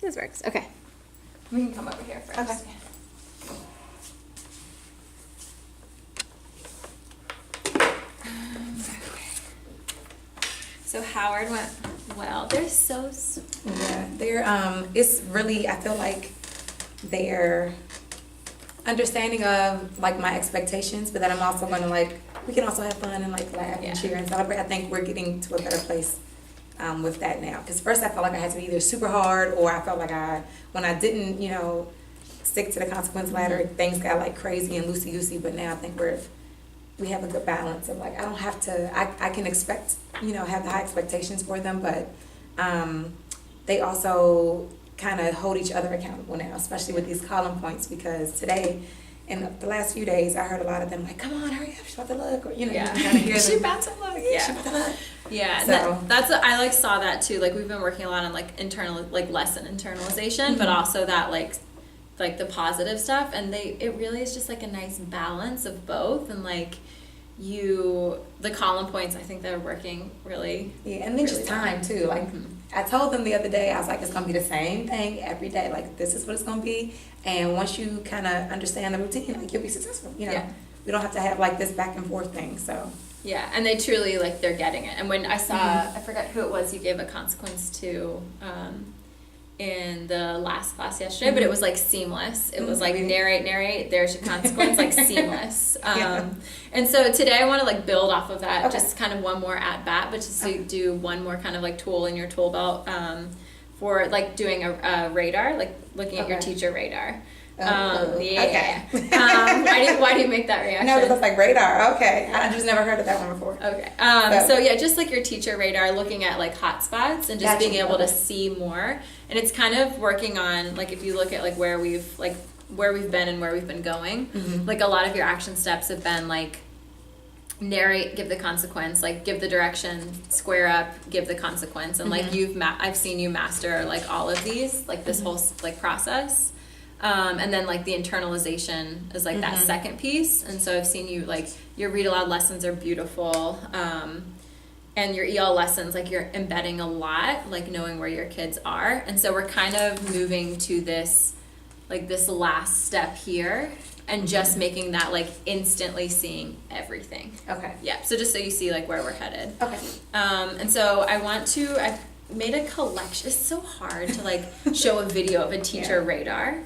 This works. Okay. We can come over here first. Okay. So Howard went well. They're so sweet. Yeah, they're it's really, I feel like they're understanding of like my expectations, but then I'm also gonna like, we can also have fun and like laugh Yeah. and cheer and celebrate. I think we're getting to a better place with that now. Because first I felt like I had to be either super hard, or I felt like when I didn't, stick to the consequence ladder, things got like crazy and loosey goosey. But now I think we have a good balance of like, I don't have to, I can expect, have the high expectations for them, but they also kind of hold each other accountable now, especially with these column points, because today, in the last few days, I heard a lot of them like, come on, hurry up, she's about to look, or, you kind of hear them. She's about to look. Yeah, she's about to look. Yeah, So- that's I saw that too. Like we've been working a lot on like lesson internalization, but also that like the positive stuff, and it really is just like a nice balance of both, and like the column points, I think they're working really. Yeah, and then really just time too. Like I told them the other day, I was like, it's gonna be the same thing every day. Like this is what it's gonna be, and once you kind of understand the routine, like you'll be successful. Yeah. We don't have to have like this back and forth thing. So Yeah, and they truly like they're getting it. And when I saw, I forgot who it was you gave a consequence to in the last class yesterday, but it was like seamless. It was like narrate, there's your consequence, like seamless. And so today I want to like build off of that, just kind of one more at bat, but just to do one more kind of like tool in your tool belt for like doing a radar, like looking at your teacher radar. Okay. Why do you make that reaction? No, because like radar. Okay, I just never heard of that one before. Okay. So yeah, just like your teacher radar, looking at like hot spots and just being able to see more. And it's kind of working on like if you look at like where we've been and where we've been going. Like a lot of your action steps have been like narrate, give the consequence, like give the direction, square up, give the consequence, and like I've seen you master like all of these, like this whole like process. And then like the internalization is like that second piece. And so I've seen you like your read aloud lessons are beautiful. And your EL lessons, like you're embedding a lot, like knowing where your kids are. And so we're kind of moving to this last step here and just making that like instantly seeing everything. Okay. Yeah. So just so you see like where we're headed. Okay. And so I've made a collection. It's so hard to like show a video of a teacher radar.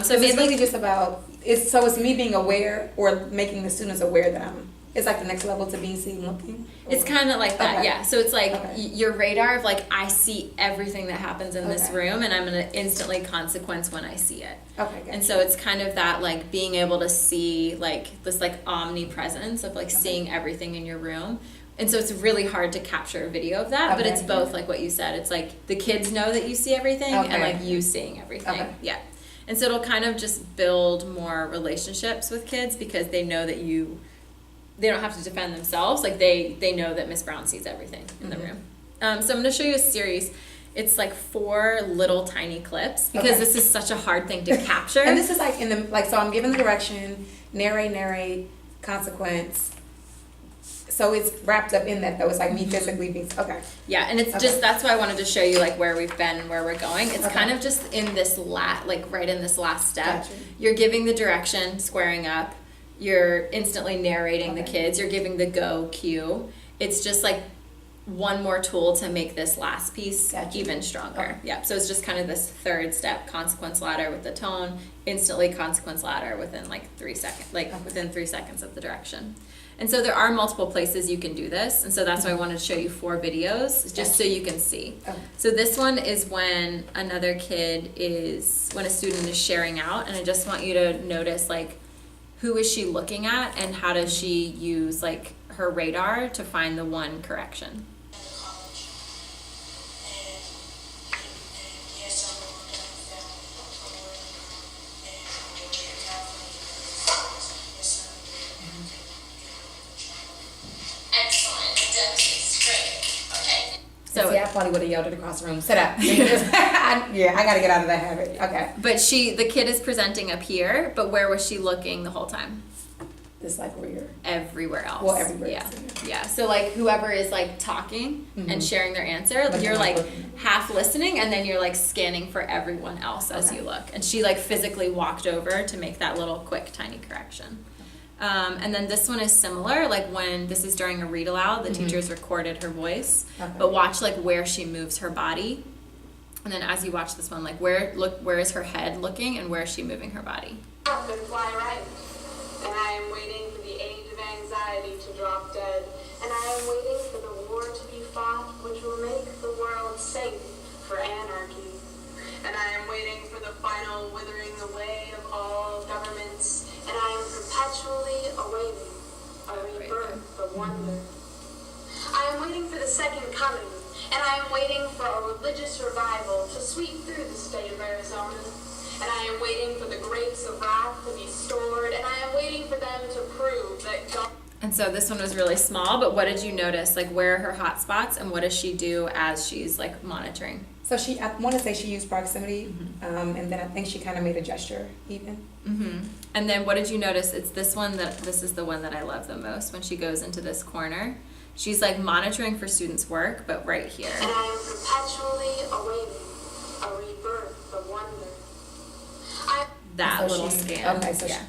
So it's really just about it's me being aware or making the students aware that it's like the next level to being seen looking. It's kind of like that, Okay. yeah. So it's like Okay. your radar of like I see everything that happens in this Okay. room, and I'm gonna instantly consequence when I see it. Okay. Gotcha. And so it's kind of that like being able to see like this like omnipresence of like seeing everything in your room. And so it's really hard to capture a video of that, but Okay. it's both like what you said. It's like the kids know that you see everything and Okay. like you seeing everything. Okay. Yeah. And so it'll kind of just build more relationships with kids because they know that they don't have to defend themselves. Like they know that Miss Brown sees everything in the room. So I'm going to show you a series. It's like 4 little tiny clips because this is such a hard thing to capture. And this is like so I'm giving the direction, narrate, consequence. So it's wrapped up in that though. It's like me physically being okay. Yeah, and it's just that's why I wanted to show you like where we've been and where we're going. It's Okay. kind of just in this right in this last step. Gotcha. You're giving the direction, squaring up. You're instantly narrating the kids. You're giving the go cue. It's just like one more tool to make this last piece Gotcha. even stronger. Okay. Yeah, so it's just kind of this third step, consequence ladder with the tone, instantly consequence ladder within like 3 seconds, within 3 seconds of the direction. And so there are multiple places you can do this, and so that's why I wanted to show you 4 videos, just so you can see. Okay. So this one is when when a student is sharing out, and I just want you to notice like who is she looking at and how does she use like her radar to find the one correction. So I probably would have yelled it across the room. Sit up. I gotta get out of that habit. Okay. But the kid is presenting up here, but where was she looking the whole time? this like where everywhere else. Well, everywhere. Yeah. Yeah. So like whoever is like talking and sharing their answer, But you're you're like not looking. half listening and then you're like scanning for everyone else as Okay. you look. And she like physically walked over to make that little quick tiny correction. And then this one is similar, like when this is during a read aloud, the teacher's recorded her voice, Okay. but watch like where she moves her body. And then as you watch this one, like where is her head looking and where is she moving her body? Up and fly right. And I am waiting for the age of anxiety to drop dead. And I am waiting for the war to be fought, which will make the world safe for anarchy. And I am waiting for the final withering away of all governments. And I am perpetually awaiting a rebirth of wonder. I am waiting for the second coming. And I am waiting for a religious revival to sweep through the state of Arizona. And I am waiting for the grapes of wrath to be stored. And I am waiting for them to prove that God... And so this one was really small, but what did you notice? Like where are her hot spots and what does she do as she's like monitoring? So I want to say she used proximity, and then I think she kind of made a gesture even. And then what did you notice? It's this one this is the one that I love the most when she goes into this corner. She's like monitoring for students' work, but right here. And I am perpetually awaiting a rebirth of wonder. That So little she- scan. Okay, so yeah.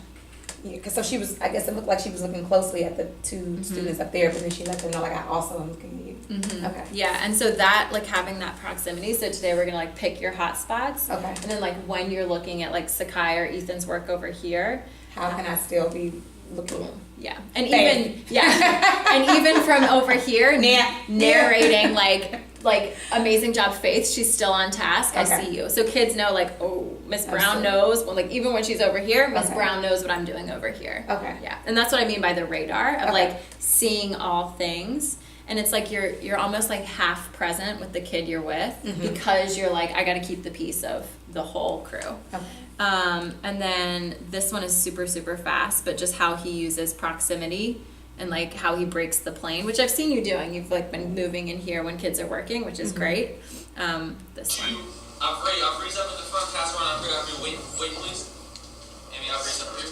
Because so she was, I guess it looked like she was looking closely at the two students up there, but then she let them know, like, I also am looking at you. Okay. Yeah, and so that, like, having that proximity, so today we're gonna, like, pick your hot spots. Okay. And then, like, when you're looking at, like, Sakai or Ethan's work over here. How can I still be looking? Yeah. And Bang. even, yeah. And even from over here, narrating, like, amazing job, Faith, she's still on task, I Okay. see you. So kids know, like, oh, Miss Brown Absolutely. knows, well, like, even when she's over here, Miss Okay. Brown knows what I'm doing over here. Okay. Yeah, and that's what I mean by the radar of Okay. like seeing all things, and it's like you're almost like half present with the kid you're with because you're like, I got to keep the peace of the whole crew. Okay. And then this one is super super fast, but just how he uses proximity and like how he breaks the plane, which I've seen you doing. You've like been moving in here when kids are working, which is great. This one. I'll up at the front, pass around. Wait, please. Amy, I'll freeze up here.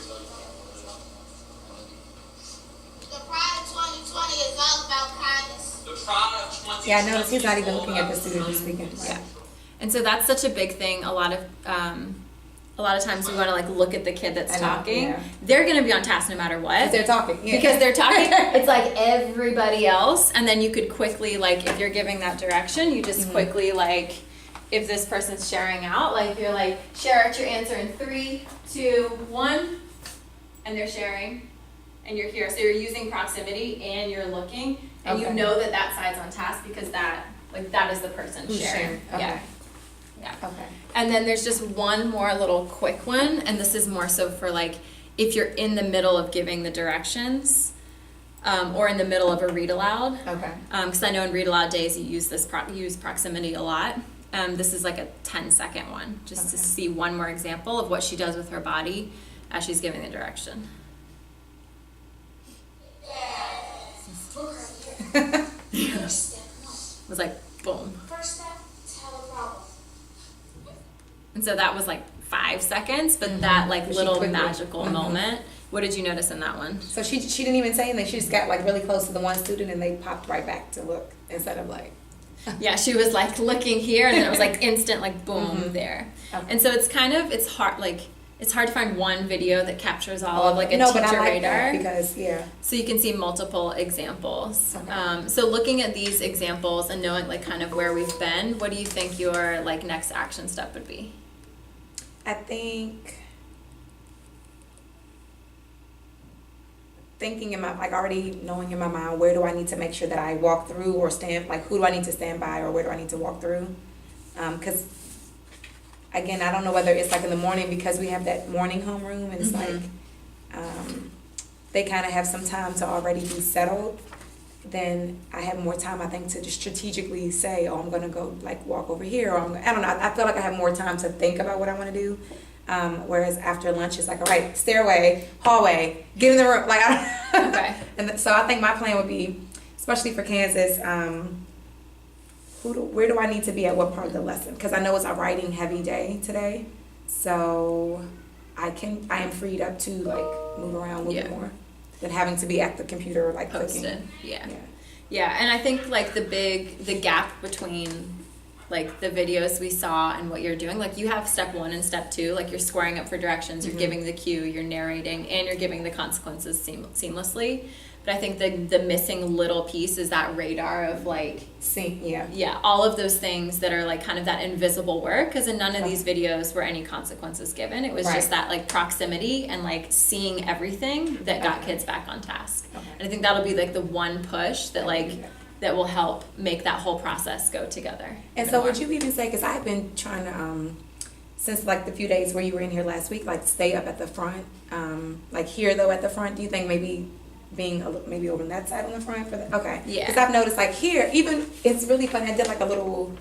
The Pride of 2020 is all about kindness. The Pride of 2020. Yeah, I noticed he's not even looking at the student this weekend. Yeah. And so that's such a big thing. A lot of times we want to like look at the kid that's I know, talking. yeah. They're going to be on task no matter what. They're talking. Yeah. Because they're talking, it's like everybody else, and then you could quickly, like, if you're giving that direction, you just quickly, like, if this person's sharing out, like, you're like, share out your answer in 3, 2, 1, and they're sharing, and you're here. So you're using proximity, and you're looking, and you Okay. know that that side's on task because that is the person Who's sharing. sharing. Okay. Yeah. Yeah. Okay. And then there's just one more little quick one, and this is more so for like if you're in the middle of giving the directions, or in the middle of a read aloud. Okay. Because I know in read aloud days you use use proximity a lot. This is like a 10-second one, just to Okay. see one more example of what she does with her body as she's giving the direction. It was like boom. First step, tell a problem. And so that was like 5 seconds, but that like She little quickly- magical moment. What did you notice in that one? So she didn't even say anything. She just got like really close to the one student and they popped right back to look instead of like. Yeah, she was like looking here, and then it was like instant, like boom there. Okay. And so it's hard to find one video that captures all of like a no, teacher but I like radar. that because yeah. So you can see multiple examples. Okay. So looking at these examples and knowing like kind of where we've been, what do you think your like next action step would be? I think thinking in my, like already knowing in my mind, where do I need to make sure that I walk through or stand, like who do I need to stand by or where do I need to walk through? Because again, I don't know whether it's like in the morning because we have that morning homeroom and it's like, they kind of have some time to already be settled. Then I have more time, I think, to just strategically say, oh, I'm going to go like walk over here. Or I don't know. I feel like I have more time to think about what I want to do. Whereas after lunch, it's like, all right, stairway, hallway, get in the room. Like, Okay. And so I think my plan would be, especially for Kansas, where do I need to be at what part of the lesson? Because I know it's a writing heavy day today. So I am freed up to like move around a little bit more. than having to be at the computer like Posted. clicking. Yeah. Yeah. Yeah, and I think like the gap between like the videos we saw and what you're doing, like you have step 1 and step 2, like you're squaring up for directions, you're giving the cue, you're narrating, and you're giving the consequences seamlessly. But I think the missing little piece is that radar of like, Yeah. all of those things that are like kind of that invisible work, because in none of these videos were any consequences given. It was Right. just that like proximity and like seeing everything that got kids back on task. Okay. And I think that'll be like the one push that like Yeah. that will help make that whole process go together. And so would you even say, because I've been trying to, since like the few days where you were in here last week, like stay up at the front, like here though at the front, do you think maybe being maybe over on that side on the front for the, okay. Yeah. Because I've noticed like here, even, it's really funny, I did like a little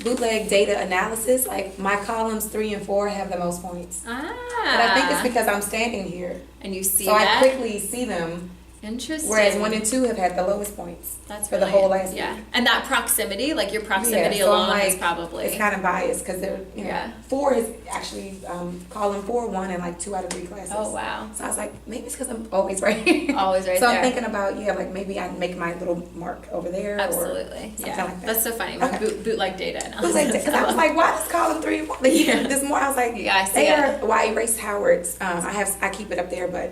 bootleg data analysis, like my columns 3 and 4 have the most points. But I think it's because I'm standing here. and you see So that. I quickly see them, Interesting. whereas 1 and 2 have had the lowest points. That's for the really- whole last yeah. week. And that proximity, like your proximity Yeah, so I'm alone is like, probably it's kind of biased because they're, you know, Yeah. 4 is actually, column 4 won in like 2 out of 3 classes. Oh wow. So I was like, maybe it's because I'm always right here. Always right So there. I'm thinking about, yeah, like maybe I make my little mark over there Absolutely. or something Yeah. like that. That's so funny. Okay. Bootleg data I was like, analysis. because I was like, why does column 3 and 4? Like, Yeah. this more, I was like, Yeah, I see they it. are, well, I erased Howard's. I keep it up there, but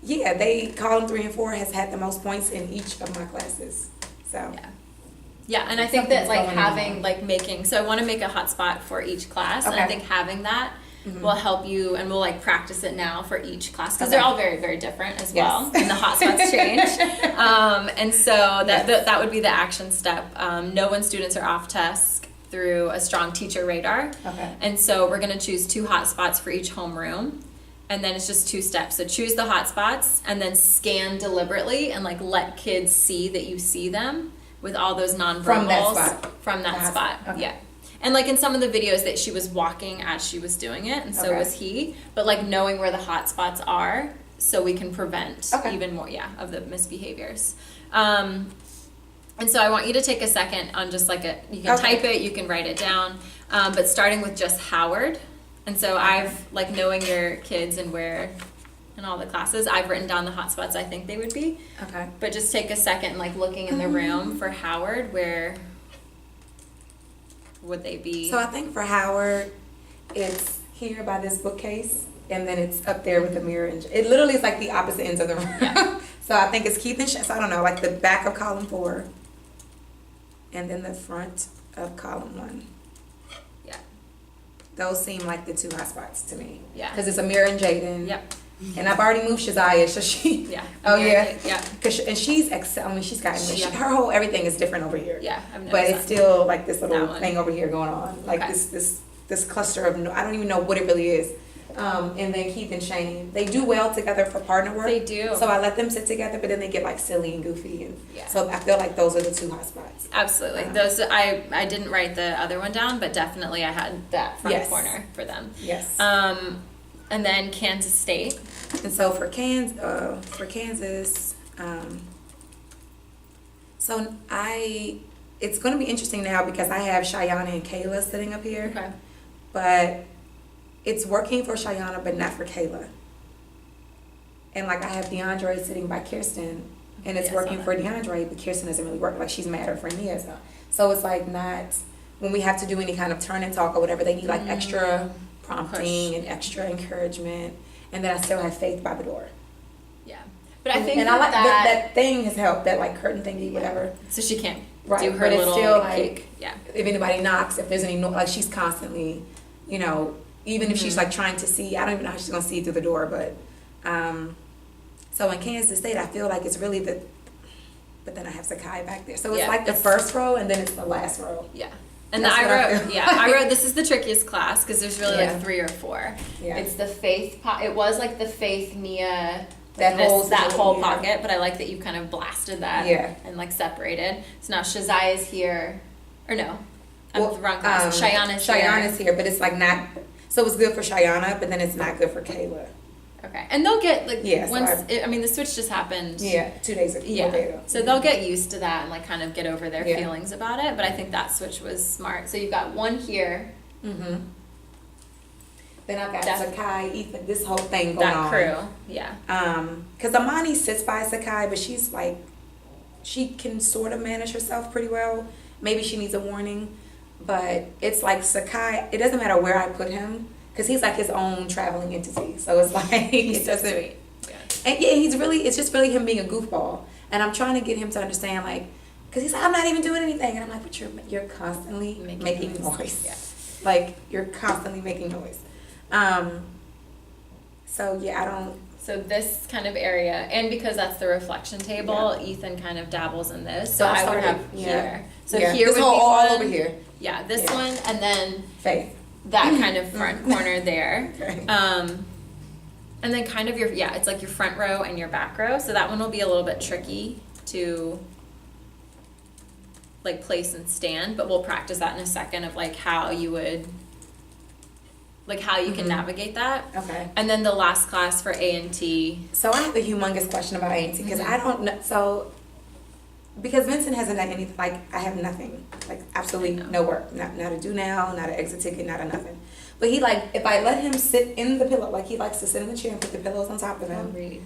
yeah, column 3 and 4 has had the most points in each of my classes. So. Yeah. Yeah, and I think that Something's like going having on. like making, so I want to make a hotspot for each class, and I Okay. think having that will help you, and we'll like practice it now for each class because Okay. they're all very very different as Yes. well, and the hotspots change. And so that would be the action step. Know when students are off task through a strong teacher radar. Okay. And so we're going to choose 2 hotspots for each homeroom. And then it's just 2 steps. So choose the hotspots and then scan deliberately and like let kids see that you see them with all those nonverbals From that spot. From that The spot. hotspot. Okay. Yeah. And like in some of the videos that she was walking as she was doing it, and so Okay. was he. But like knowing where the hotspots are so we can prevent Okay. even more, of the misbehaviors. And so I want you to take a second on just like you can Okay. type it, you can write it down, but starting with just Howard. And so I've, like knowing your kids and where in all the classes, I've written down the hotspots I think they would be. Okay. But just take a second, like looking in the room for Howard, where would they be? So I think for Howard, it's here by this bookcase, and then it's up there with the mirror. And it literally is like the opposite ends of the room. Yeah. So I think it's Keith and so I don't know, like the back of column 4, and then the front of column 1. Yeah. Those seem like the 2 hotspots to me. Yeah. Because it's Amira and Jaden. Yep. And I've already moved Shazia, so she. Yeah. Oh yeah. Yeah. And she's excel. I mean, she's got Yeah. her whole everything is different over here. Yeah. I've But noticed it's that. still like this little That one. thing over here going on, like Okay. this cluster of I don't even know what it really is. And then Keith and Shane, they do well together for partner work. They do. So I let them sit together, but then they get like silly and goofy, and Yeah. so I feel like those are the 2 hotspots. Absolutely. Those I didn't write the other one down, but definitely I had that front Yes. corner for them. Yes. And then Kansas State. And so for Kansas, it's going to be interesting now because I have Shayana and Kayla sitting up here. Okay. But it's working for Shayana, but not for Kayla. And like I have DeAndre sitting by Kirsten, and it's Yeah, I saw working that. for DeAndre, but Kirsten doesn't really work. Like she's mad at her friend Nia. So it's like not when we have to do any kind of turn and talk or whatever. They need like extra prompting Push. and extra encouragement. And then I still have Faith by the door. Yeah. But I think and I like that, that thing has helped. That like curtain thingy, whatever. so she can't Right, do her but it's little still like cake. Yeah. if anybody knocks, if there's any like she's constantly, you know, even if she's like trying to see, I don't even know how she's gonna see through the door, but so in Kansas State I feel like it's really but then I have Sakai back there. So it's Yeah, like the it's- first row and then it's the last row. Yeah. And That's I what I wrote, feel. I wrote, this is the trickiest class because there's really Yeah. like 3 or 4. Yeah. It's the faith, it was like the faith Nia, That this- whole that situation, whole yeah. pocket, but I like that you kind of blasted that Yeah. and like separated. So now Shazai is here, or no, I'm Well, the wrong class. Cheyana's here. Cheyana's here, but it's like not, so it's good for Cheyana, but then it's not good for Kayla. Okay. And they'll get like, Yeah, so once, I mean the switch just happened. Yeah, 2 days ago. Yeah. one day ago. So they'll get used to that and like kind of get over their Yeah. feelings about it. But I think that switch was smart. So you've got 1 here. Mm-hmm. Then I've got Def- Sakai, Ethan, this whole thing going That on. crew, yeah. Because Amani sits by Sakai, but she's like, she can sort of manage herself pretty well. Maybe she needs a warning, but it's like Sakai, it doesn't matter where I put him, because he's like his own traveling entity. So it's like, He's it so doesn't, sweet. Yeah. and yeah, he's really, it's just really him being a goofball. And I'm trying to get him to understand, like, because he's like, I'm not even doing anything. And I'm like, but you're constantly making noise. Yeah. Like, you're constantly making noise. So yeah, I don't. So this kind of area, and because that's the reflection table, Yeah. Ethan kind of dabbles in this. So So I I would started- have yeah. here. So Yeah. here This would whole be all one. over here. Yeah, this Yeah. one, and then Faith. that kind of front corner there. Okay. And then kind of it's like your front row and your back row. So that one will be a little bit tricky to like place and stand, but we'll practice that in a second of like how you would, like how you can navigate that. Okay. And then the last class for A&T. So I have a humongous question about A&T because I don't know. So because Vincent hasn't done anything, like I have nothing, like absolutely no work, not a do now, not an exit ticket, not a nothing. But he like, if I let him sit in the pillow, like he likes to sit in the chair and put the pillows on top of him, Read.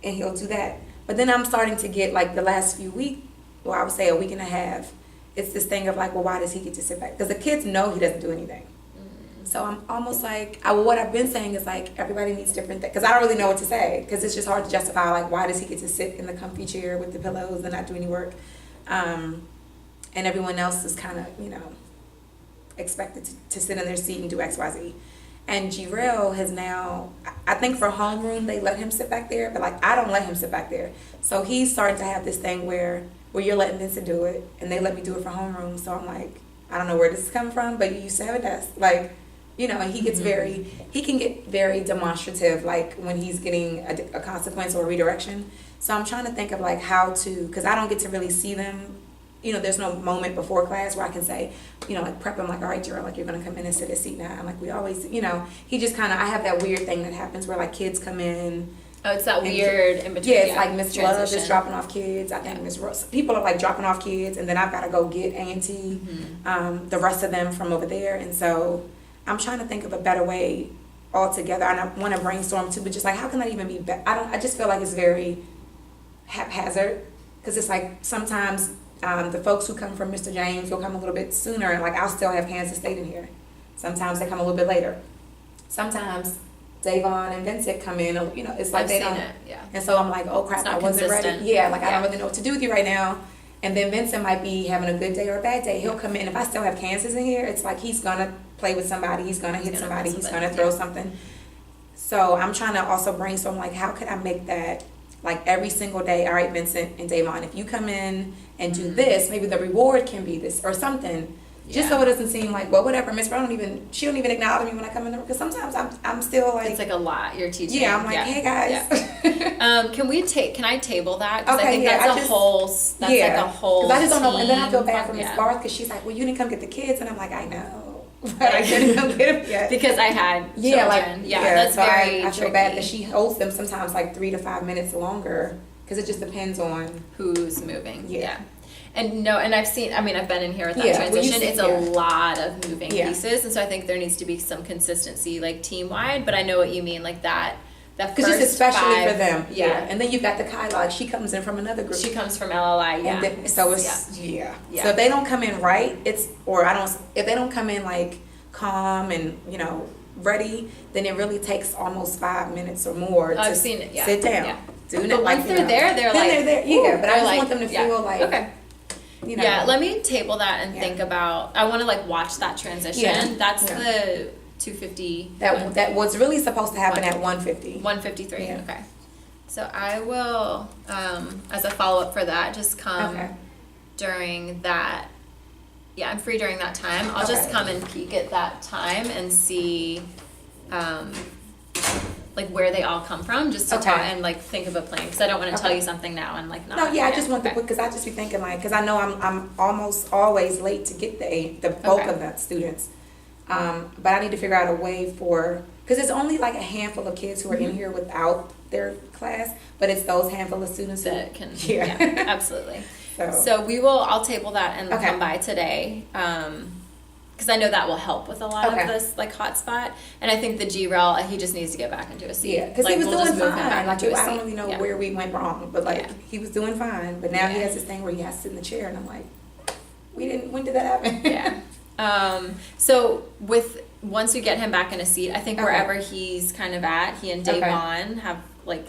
and he'll do that. But then I'm starting to get like the last few weeks, or I would say a week and a half, it's this thing of like, well, why does he get to sit back? Because the kids know he doesn't do anything. So I'm almost like, what I've been saying is like, everybody needs different things. Because I don't really know what to say. Because it's just hard to justify, like, why does he get to sit in the comfy chair with the pillows and not do any work? And everyone else is kind of, expected to sit in their seat and do X, Y, Z. And G-Rail has now, I think for homeroom, they let him sit back there. But, like, I don't let him sit back there. So he's starting to have this thing where you're letting Vincent do it. And they let me do it for homeroom. So I'm like, I don't know where this is coming from, but you used to have a desk. Like, and he gets he can get very demonstrative, like when he's getting a consequence or a redirection. So I'm trying to think of like how to, because I don't get to really see them. There's no moment before class where I can say, like prep him like, all right, Gerald, like you're going to come in and sit a seat now. And like we always, he just kind of, I have that weird thing that happens where like kids come in. Oh, it's that weird in between. Yeah, it's like Miss Love is transition. dropping off kids. I think Miss Rose, people are like dropping off kids, and then I've got to go get A&T, the rest of them from over there. And so I'm trying to think of a better way altogether, and I want to brainstorm too. But just like, how can that even be better? I just feel like it's very haphazard, because it's like sometimes the folks who come from Mr. James will come a little bit sooner, and like I'll still have Kansas State in here. Sometimes they come a little bit later. Sometimes Davon and Vincent come in, it's like I've they seen don't. it, yeah. And so I'm like, oh crap, It's not I wasn't ready. consistent. Yeah, like I Yeah. don't really know what to do with you right now. And then Vincent might be having a good day or a bad day. He'll come in. If I still have Kansas in here, it's like he's gonna play with somebody. He's gonna hit gonna somebody. hit He's somebody, gonna throw yeah. something. So I'm trying to also brainstorm like, how could I make that like every single day? All right, Vincent and Davon, if you come in and do this, maybe the reward can be this or something. Just Yeah. so it doesn't seem like, well, whatever, Miss Brown she don't even acknowledge me when I come in the room. Because sometimes I'm still like, It's like a lot you're teaching. yeah, I'm like, hey guys. Can I table that? 'Cause I Okay, think yeah, that's I just- like a whole Because I just don't know, and then I feel team. bad for Miss Yeah. Barth because she's like, well, you didn't come get the kids, and I'm like, I know, but I couldn't come get them yet. Because I had Yeah, like children. That's so very I feel bad that tricky. she holds them sometimes like 3 to 5 minutes longer because it just depends on. Who's moving. Yeah. And I've been in here with that Yeah, well, you transition. see- It's yeah. a lot of moving Yeah. pieces, and so I think there needs to be some consistency, like team wide. But I know what you mean, like that Because first just especially 5, for them, Yeah. And then you've got the Kyla, like she comes in from another group. She comes from LLI, yeah. And then, so it's Yeah. So if they don't come in right, if they don't come in like calm and ready, then it really takes almost 5 minutes or more I've to seen it, yeah. sit down. Yeah. Do But not, once they're there, they're then like, they're there. Yeah, but I they're just like- want them to yeah. feel like Okay. Yeah, let me table that and Yeah. think about. I want to like watch that transition. Yeah. That's Yeah. the 250. that was really supposed to happen at 150. 153. Yeah. Okay. So I will, as a follow up for that, just come Okay. during that. Yeah, I'm free during that time. I'll just Okay. come and peek at that time and see, like where they all come from, just to Okay. talk and like think of a plan. Because I don't want to tell Okay. you something now and like not. No, yeah, I just want okay. because I just be thinking like, because I know I'm almost always late to get the bulk Okay. of the students, but I need to figure out a way for, because it's only like a handful of kids who are in here without their class, but it's those handful of students that can. Yeah. Absolutely. So, So I'll table that and Okay. come by today. because I know that will help with a lot Okay. of this like hot spot. And I think the G-Rel, he just needs to get back into a seat. Yeah, because Like, he was we'll just doing move him fine. back Like, into a I don't seat. really know Yeah. where we went wrong, but like Yeah. he was doing fine. But now he Yeah. has this thing where he has to sit in the chair, and I'm like, when did that happen? Yeah. So once we get him back in a seat, I think Okay. wherever he's kind of at, he and Okay. Davon have like.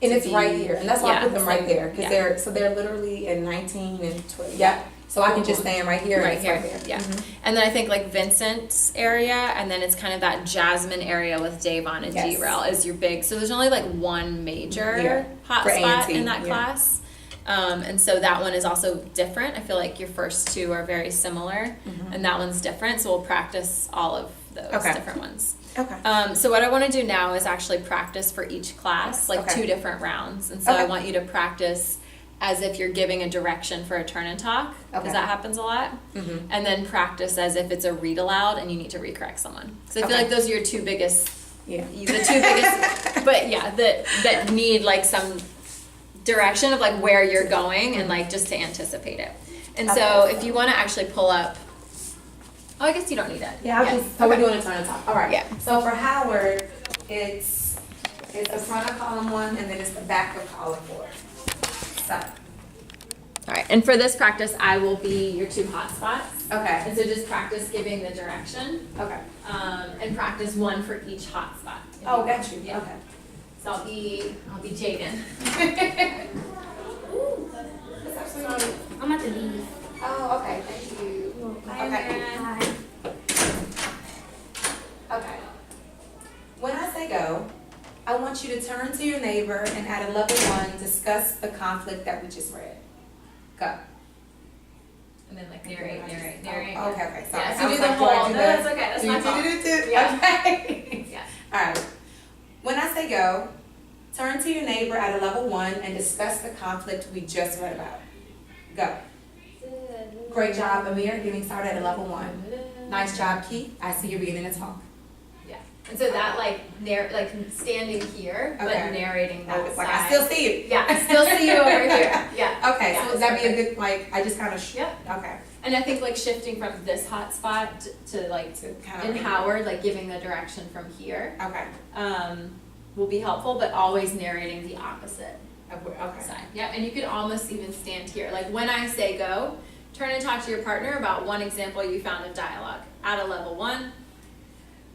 And to it's be- right here, and that's why I yeah, put them right so- there, because yeah. they're literally in 19 and 12. Yep. So I can just stand right here. and Right it's here, there. yeah. Mhm. And then I think like Vincent's area, and then it's kind of that Jasmine area with Davon and Yes. G-Rel is your big. So there's only like one major Yeah. hot For spot A&T, in that yeah. class. And so that one is also different. I feel like your first two are very similar, and that one's different. So we'll practice all of those Okay. different ones. Okay. So what I want to do now is actually practice for each class, like Okay. 2 different rounds. And so I Okay. want you to practice as if you're giving a direction for a turn and talk, because Okay. that happens a lot. Mhm. And then practice as if it's a read aloud and you need to recorrect someone. So I feel Okay. like those are your 2 biggest, Yeah. the 2 biggest, but yeah, that need like some direction of like where you're going and like just to anticipate it. And so Okay. if you want to actually pull up, oh, I guess you don't need that. Yeah, so we're doing a turn and talk. All right. Yeah. So for Howard, it's the front of column 1, and then it's the back of column 4. So, All right, and for this practice, I will be your 2 hot spots. okay. And so just practice giving the direction, Okay. and practice 1 for each hot spot. Oh, got you. Yeah. Okay. So I'll be Jaden. I'm at the leave. Oh, okay. Thank you. Okay. Hi. Okay. When I say go, I want you to turn to your neighbor and at a level 1, discuss the conflict that we just read. Go. And then like narrate. Oh, okay. Sorry. Yeah, I so was do the like, do I whole, do no, the- that's okay, that's do my you fault. do? Yeah. Okay. Yeah. All right. When I say go, turn to your neighbor at a level 1 and discuss the conflict we just read about. Go. Great job, Amir, getting started at a level 1. Nice job, Keith. I see you're beginning to talk. Yeah. And so that like standing here, but Okay. narrating that Like, side. I still see you. Yeah, I still see you over here. Yeah. Okay, Yeah, so would that be a perfect. good, like, I just kind of, Yep. okay. And I think like shifting from this hot spot to like To kind in of, Howard, like giving the direction from here, okay, will be helpful, but always narrating the opposite okay. side. Yeah, and you could almost even stand here. Like when I say go, turn and talk to your partner about one example you found of dialogue. At a level 1,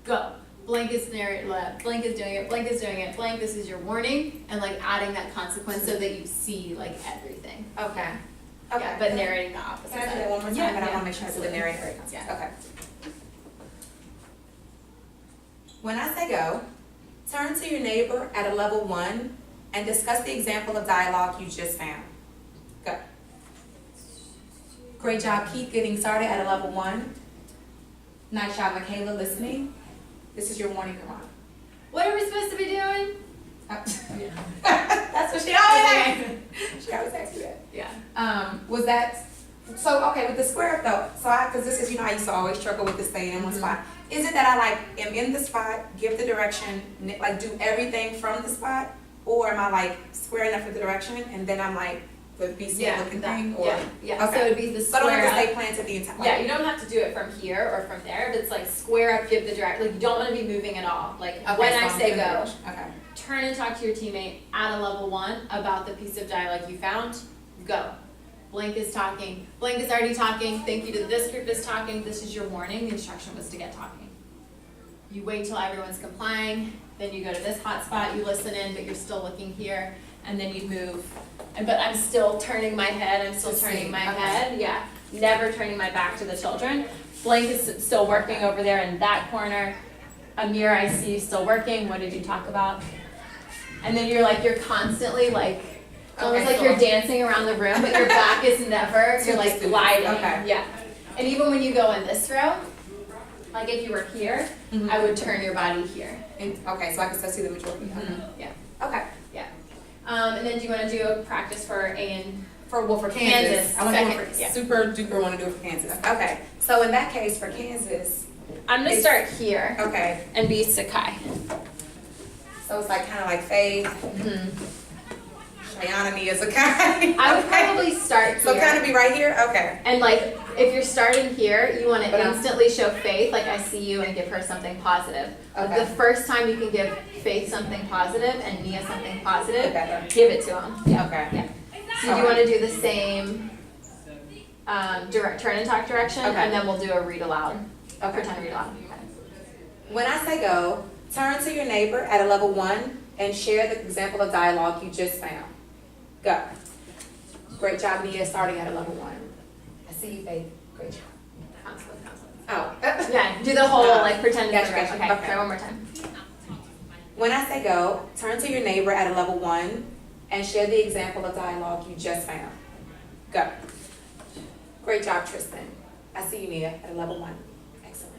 go. Blank is narrating, blank is doing it, blank is doing it, blank, this is your warning, and like adding that consequence so that you see like everything. Okay. Yeah, but narrating the opposite Can I do side. that one more time? Yeah, But I yeah, want to make sure I do the absolutely. narrator concept. Yeah. Okay. When I say go, turn to your neighbor at a level 1 and discuss the example of dialogue you just found. Go. Great job, Keith, getting started at a level 1. Nice job, Michaela, listening. This is your warning, Karan. What are we supposed to be doing? That's what she always asks. She always asks you that. Yeah. Was that, so, okay, with the square though, so because this is, I used to always struggle with this staying in one spot. Is it that I like am in the spot, give the direction, like do everything from the spot? Or am I like squaring up for the direction and then I'm like the BC looking thing? Or yeah. okay. So it'd be the So I don't square have to up. stay planted the entire. Yeah, you don't have to do it from here or from there, but it's like square up, give the direct, like you don't want to be moving at all. Like Okay, when so I I'm say doing the go, direction. Okay. turn and talk to your teammate at a level 1 about the piece of dialogue you found, go. Blank is talking, blank is already talking, thank you to this group is talking, this is your warning, the instruction was to get talking. You wait till everyone's complying, then you go to this hot spot, you listen in, but you're still looking here, and then you move. But I'm still turning my head, I'm still To turning see, my okay. head, yeah. Never turning my back to the children. Blank is still working over there in that corner. Amir, I see you still working, what did you talk about? And then you're constantly like, almost Okay, like so- you're dancing around the room, but your back is never, To you're the like students, gliding, okay. yeah. And even when you go in this row, like if you were here, Mhm. I would turn your body here. Okay, so I can still see the majority. Yeah, Okay. yeah. And then do you want to do a practice for A and For Kansas. Kansas, I want to do it second, for yeah. super duper want to do it for Kansas. Okay. So in that case, for Kansas, I'm gonna It's- start here okay. and be Sakai. So it's like kind of like Faith, Mm-hmm. Tayana Nia's a kind. I would probably start So here. kind of be right here? Okay. And like, if you're starting here, you want But to I'm- instantly show Faith, like I see you, and give her something positive. But Okay. the first time you can give Faith something positive and Nia something positive, Better. give it to them. Yeah. Okay. Yeah. So you want to do the same direct turn and talk direction, Okay. and then we'll do a read aloud. Okay. Pretend to read aloud. When I say go, turn to your neighbor at a level 1 and share the example of dialogue you just found. Go. Great job, Nia, starting at a level 1. I see you, Faith. Great job. Oh. Yeah, do the whole like pretend. Gotcha, direct. gotcha. Okay, Okay. try one more time. When I say go, turn to your neighbor at a level 1 and share the example of dialogue you just found. Go. Great job, Tristan. I see you, Nia, at a level 1. Excellent.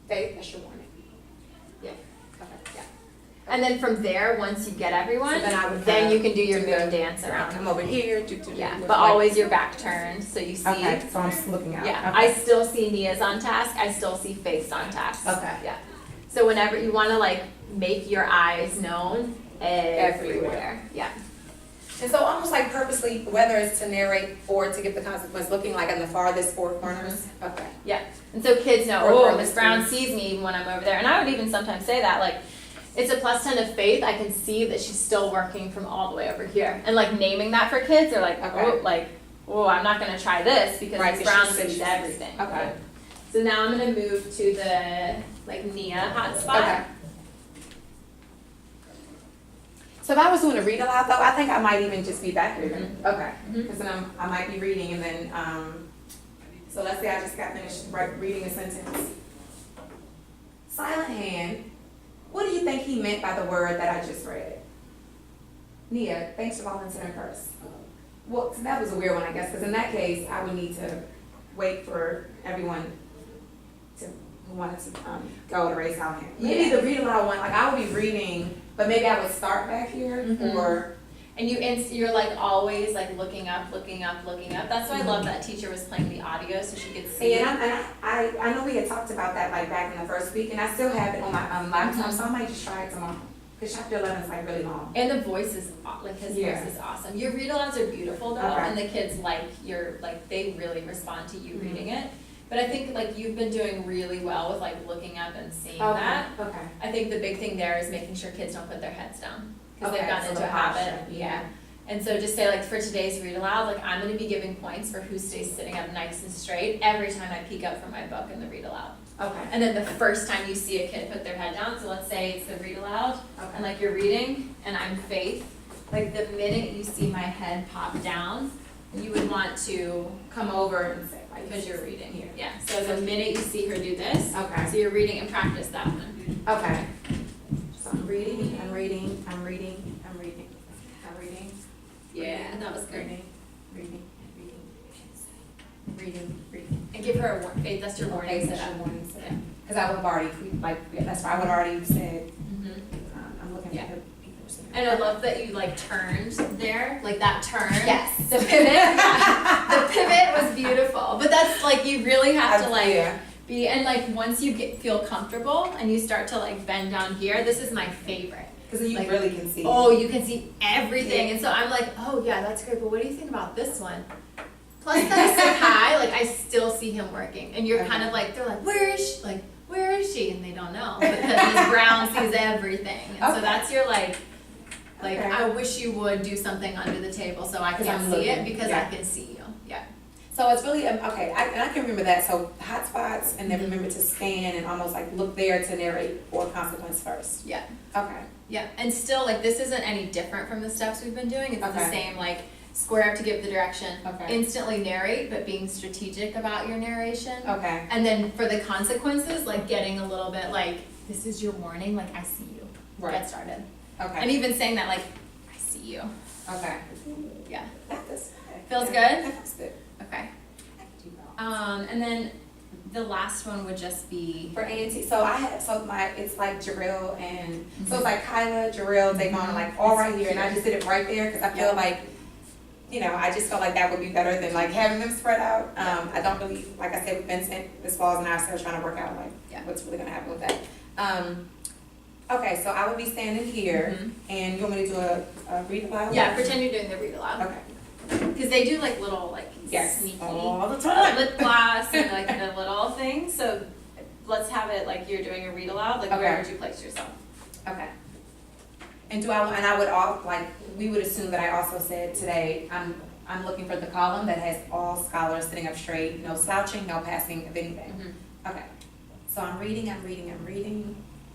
Faith, that's your warning. Yeah. Okay. Yeah. And then from there, once you get everyone, So then I would then kinda you can do your do moon the- dance around. Come over here. Yeah, but always your back turned, so you see. Okay, so I'm just looking out. Yeah, Okay. I still see Nia's on task. I still see Faith's on task. Okay. Yeah. So whenever you want to like make your eyes known everywhere. Everywhere. Yeah. And so almost like purposely, whether it's to narrate or to give the consequence, looking like in the farthest 4 corners. Okay. Yeah. And so kids know, Or oh, for Miss the Brown students. sees me even when I'm over there. And I would even sometimes say that, like, it's a plus 10 of Faith. I can see that she's still working from all the way over here. And like naming that for kids, they're like, Okay. oh, I'm not gonna try this because Right, Miss 'cause Brown she said sees she's- everything. Okay. So now I'm gonna move to the like Nia hotspot. Okay. So if I was doing a read aloud though, I think I might even just be back here then. Okay. Mhm. Because then I might be reading and then, so let's say I just got finished reading a sentence. Silent hand, what do you think he meant by the word that I just read? Nia, thanks for volunteering first. Well, so that was a weird one, I guess, because in that case, I would need to wait for everyone who wanted to go to raise silent hand. Maybe Yeah. the read aloud one, like I would be reading, but maybe I would start back here Mhm. or. And you're like always like looking up. That's why I love that teacher was playing the audio so she could see. And I know we had talked about that like back in the first week, and I still have it on my laptop, so I might just try it tomorrow. Because chapter 11 is like really long. And the voice is like his Yeah. voice is awesome. Your read alouds are beautiful though, Okay. and the kids they really respond to you Mhm. reading it. But I think like you've been doing really well with like looking up and seeing that. Okay. I think the big thing there is making sure kids don't put their heads down because Okay, they've gotten so into the a habit. posture, Yeah. yeah. And so just say like for today's read aloud, like I'm gonna be giving points for who stays sitting up nice and straight every time I peek up from my book in the read aloud. Okay. And then the first time you see a kid put their head down, so let's say it's the read aloud, and Okay. like you're reading, and I'm Faith, like the minute you see my head pop down, you would want to come over and say, because you're reading. Here. Yeah, so the minute you see her do this, Okay. so you're reading and practice that one. Okay. So I'm reading. Yeah, that was good. Reading. And give her a warning, that's your warning Okay, set that's up. your warning set up. Yeah. Because I would have already, that's why I would have already said, Mhm. I'm looking Yeah. at the people. who are saying- And I love that you like turned there, like that turn. Yes. The pivot, the pivot was beautiful. But that's like, you really have to like Yeah. be, and like once you feel comfortable and you start to like bend down here, this is my favorite. Because then you Like, really can see. Oh, you can see everything. And so I'm like, oh yeah, that's great, but what do you think about this one? Plus that I sit high, like I still see him working. And you're kind of like, they're like, where is she? Like, where is she? And they don't know. Because Ms. Brown sees everything. And so Okay. that's your like, Okay. I wish you would do something under the table so I 'Cause can't I'm see it looking, because yeah. I can see you. Yeah. So it's really, okay, and I can remember that. So hot spots, and then remember to scan and almost like look there to narrate or consequence first. Yeah. Okay. Yeah. And still, like, this isn't any different from the steps we've been doing. It's the Okay. same, like, square up to give the direction, Okay. instantly narrate, but being strategic about your narration. Okay. And then for the consequences, like, getting a little bit like, this is your warning, like, I see you. Right. Get started. Okay. And even saying that, like, I see you. Okay. Yeah. Feels Feels good? That feels good. Okay. I can do that. And then the last one would just be. For A&T, so I have, it's like Jarrell and, so it's like Kyla, Jarrell, Davon, like all right here, and I just did it right there, cause I feel like, you know, I just felt like that would be better than like having them spread out. I don't really, like I said, with Vincent, this falls and I still trying to work out like, Yeah. what's really gonna happen with that. Okay, so I would be standing here, and you want me to do a read aloud? Yeah, pretend you're doing the read aloud. Okay. Because they do like little like Yes. sneaky All the time. lip gloss and like the little things. So let's have it like you're doing a read aloud. Like where Okay. would you place yourself? Okay. And I would all, like, we would assume that I also said today, I'm looking for the column that has all scholars sitting up straight, no slouching, no passing of anything. Okay. So I'm reading,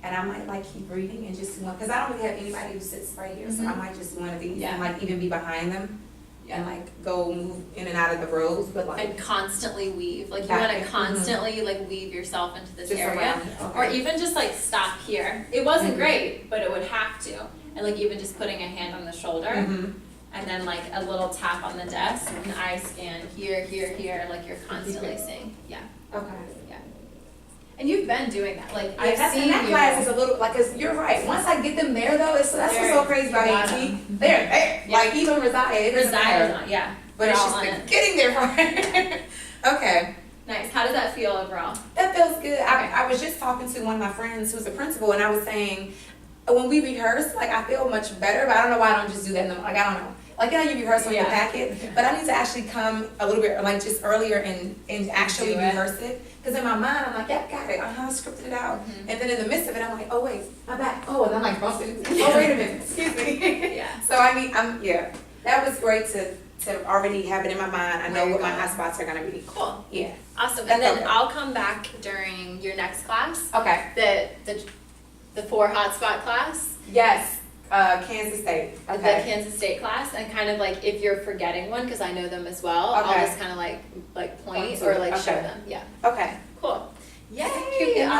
and I might like keep reading and just one, because I don't really have anybody who sits right here, so I might just do one of these Yeah. and like even be behind them and like go move in and out of the rows, but like And constantly weave. Like you Back want in. to constantly like weave yourself into this just area. around. Or Okay. even just like stop here. It wasn't Mhm. great, but it would have to. And like even just putting a hand on the shoulder Mhm. and then like a little tap on the desk and eye scan here, here, like you're constantly seeing. Yeah. Okay. And you've been doing that. Like Yeah, I've that's, seen and that you. class is a little, like, cause you're right, once I get them there though, that's what's so crazy about You got AT, 'em. they're there, Yeah. like even Resiah, it doesn't Reside matter. is on, yeah. But it's They're just all on the it. getting there part. Okay, Nice. How does that feel overall? that feels good. I was just talking to one of my friends who's a principal, and I was saying, when we rehearse, like I feel much better, but I don't know why I don't just do that in the, like I don't know. Like, you know, you rehearse on your Yeah. packet, but I need to actually come a little bit, like just earlier and actually Do it. rehearse it. Cause in my mind, I'm like, yeah, got it, scripted it out. And then in the midst of it, I'm like, oh wait, my back, oh, and I'm like, busted. Oh, wait a minute, excuse me. Yeah. So I mean, yeah, that was great to already have it in my mind. I know what my hot spots are gonna be. Cool. Yeah. Awesome. That's And then okay. I'll come back during your next class. Okay. The 4 hotspot class. Yes. Kansas State. The Okay. Kansas State class, and kind of like if you're forgetting one, because I know them as well, Okay. I'll just kind of like point Point to or it. like show Okay. them. Yeah. Okay. Cool. Yay! Thank you, Emma.